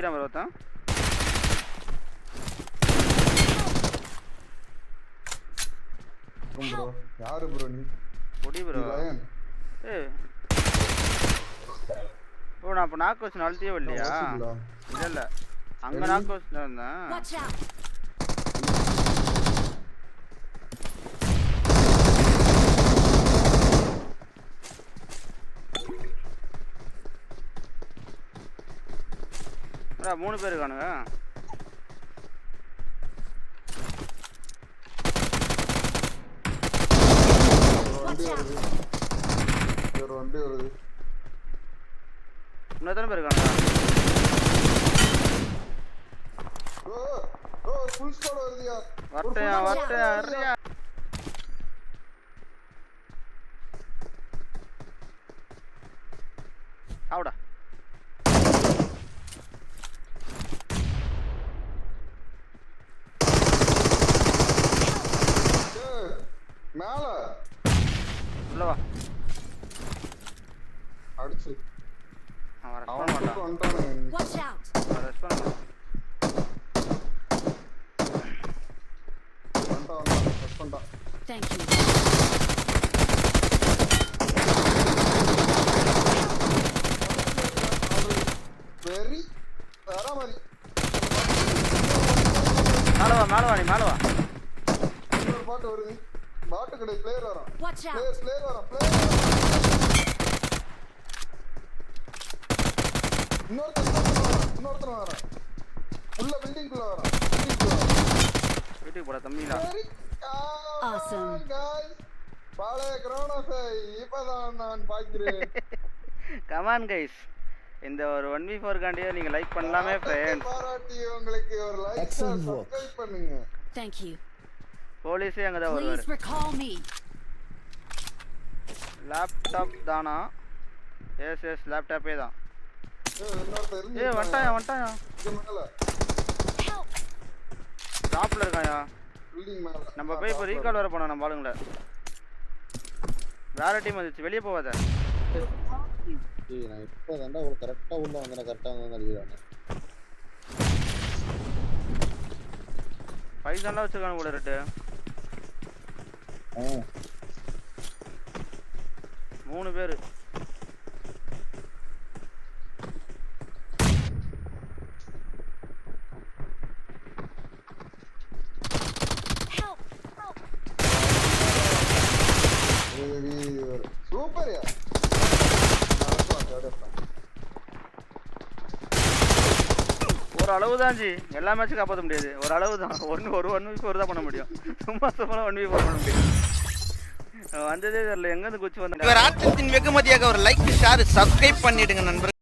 முடியற மாதிரி ஒருத்தன் ப்ரோ யாரு ப்ரோ நீ பொடி ப்ரோ ஏய் ப்ரோ நான் அப்ப நாக் வச்சு அழுத்தியே வரலையா இல்ல இல்ல அங்க நாக் வச்சு இருந்தேன் ப்ரோ 3 பேர் இருக்கானுங்க வண்டி வருது இன்னும் எத்தனை பேர் இருக்கானுங்க ஃபுல் ஸ்குவாட் வருதுயா வரட்டையா ஆவுடா மேல உள்ள வா அடிச்சு அவன் ரெஸ்பாண்ட் வந்துட்டானே Watch out. ரெஸ்பாண்ட் வந்துட்டான் Thank you. வெரி வேற மாதிரி மேல வா நீ மேல வா இன்னொரு பாட்டு வருது பாட்டு கடை பிளேயர் வரான் Watch out. பிளேயர் வரான் இன்னொருத்தன் வரான் உள்ள பில்டிங்குள்ள வரான் வீட்டுக்கு போடா தம்பிடா Awesome. பாளைய கிரோனோஸை இப்பதான் நான் பார்க்கிறேன் கமான் கைஸ் இந்த ஒரு 1v4 காண்டியே நீங்க லைக் பண்ணலாமே फ्रेंड्स பாராட்டி உங்களுக்கு ஒரு லைக் சப்ஸ்கிரைப் பண்ணுங்க Thank you. போலீஸே அங்க தான் வருவாரு Please recall me. லேப்டாப் தானா எஸ் லேப்டாப்பே தான் இன்னொருத்தர் ஏய் வந்துட்டாயா இங்க மேல Help. டாப்ல இருக்காயா பில்டிங் மேல நம்ம போய் இப்போ ரீகால் வர போனோம் நம்ம ஆளுங்கள வேற டீம் வந்துச்சு வெளியே போவாத ஏய் நான் இப்போ தான்டா ஒரு கரெக்ட்டா உள்ள வந்தேன் கரெக்ட்டா வந்து அடிக்குறானே பைசான்லாம் வச்சிருக்கானு கூட ரெட்டு 3 பேர் சூப்பர்யா ஒரு அளவு தான் ஜி எல்லா மேட்சும் காப்பாற்ற முடியாது ஒரு அளவு தான் ஒரு 1v4 தான் பண்ண முடியும் சும்மா 1v4 பண்ண முடியும் வந்ததே தெரியல எங்க இருந்து குச்சி வந்தாங்க இவர் ஆட்டத்தின் வெகுமதியாக ஒரு லைக் ஷேர் சப்ஸ்கிரைப் பண்ணிடுங்க நண்பர்கள்